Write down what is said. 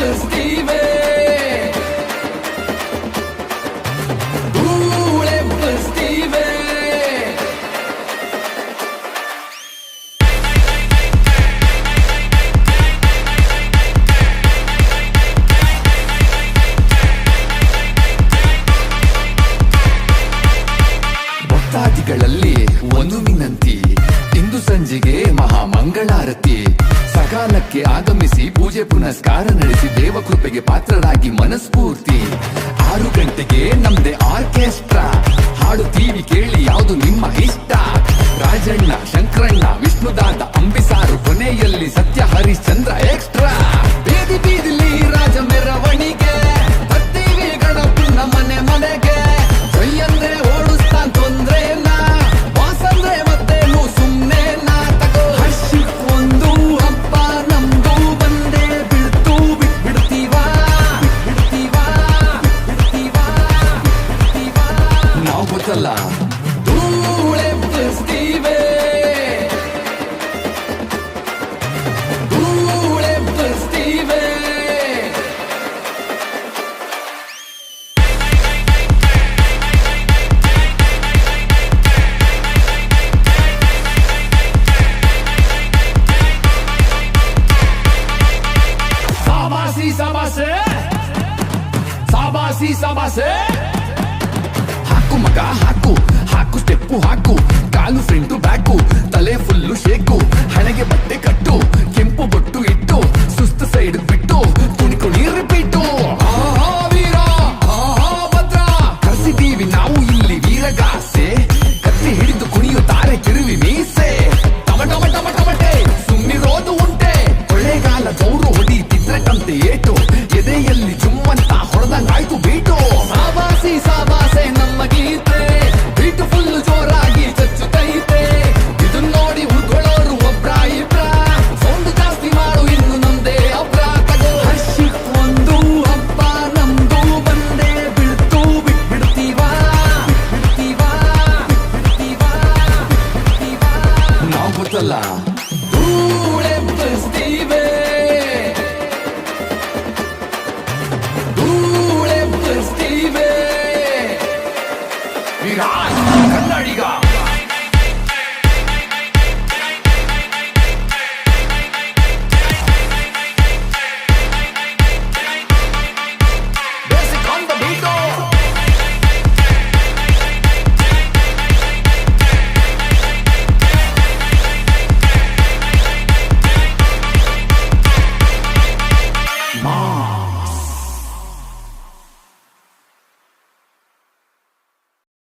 ಎಬ್ಬಿಸ್ತೀವೆ ಧೂಳೆಬ್ಬಿಸ್ತೀವೆ ಭಕ್ತಾದಿಗಳಲ್ಲಿ ಒಂದು ವಿನಂತಿ, ಇಂದು ಸಂಜೆಗೆ ಮಹಾಮಂಗಳಾರತಿ. ಸಕಾಲಕ್ಕೆ ಆಗಮಿಸಿ ಪೂಜೆ ಪುನಸ್ಕಾರ ನಡೆಸಿ ದೇವಕೃಪೆಗೆ ಪಾತ್ರರಾಗಿ ಮನಸ್ಫೂರ್ತಿ. 6 ಗಂಟೆಗೆ ನಮ್ದೆ ಆರ್ಕೆಸ್ಟ್ರಾ, ಹಾಡುತ್ತೀವಿ ಕೇಳಿ ಯಾವುದು ನಿಮ್ಮ ಇಷ್ಟ. ರಾಜಣ್ಣ, ಶಂಕರಣ್ಣ, ವಿಷ್ಣುದಾದ, ಅಂಬಿಸಾರು, ಕೊನೆಯಲ್ಲಿ ಸತ್ಯ ಹರಿಶ್ಚಂದ್ರ ಎಕ್ಸ್ಟ್ರಾ. ಬೀದಿ ಬೀದಿಲಿ ರಾಜ ಮೆರವಣಿಗೆ, ಬರ್ತೀವಿ ಗಣಪನ ಮನೆ ಮನೆಗೆ. ಜೊಯ್ಯಂದ್ರೆ ಓಡಿಸ್ತಾನ್ ತೊಂದ್ರೆನ, ವಾಸಂದ್ರೆ ಮತ್ತೇನು ಸುಮ್ನೆ ನಾಟಕ. ಹರ್ಷಕ್ಕೊಂದು ಹಬ್ಬ ನಮ್ದು ಬಂದೇ ಬಿಡ್ತು, ಬಿಡ್ತೀವಾ ನಾವು ಗೊತ್ತಲ್ಲ. ಧೂಳೆಬ್ಬಿಸ್ತೀವೆ ಧೂಳೆಬ್ಬಿಸ್ತೀವೆ ಸಾಬಾಸಿ ಸಾಬಾಸೆ ಸಾಬಾಸಿ ಸಾಬಾಸೆ. ಹಾಕು ಮಗ ಹಾಕು, ಹಾಕು ಸ್ಟೆಪ್ಪು ಹಾಕು, ಕಾಲು ಫ್ರಂಟು ಬ್ಯಾಕು, ತಲೆ ಫುಲ್ಲು ಶೇಕು, ಹಣೆಗೆ ಬಟ್ಟೆ ಕಟ್ಟು,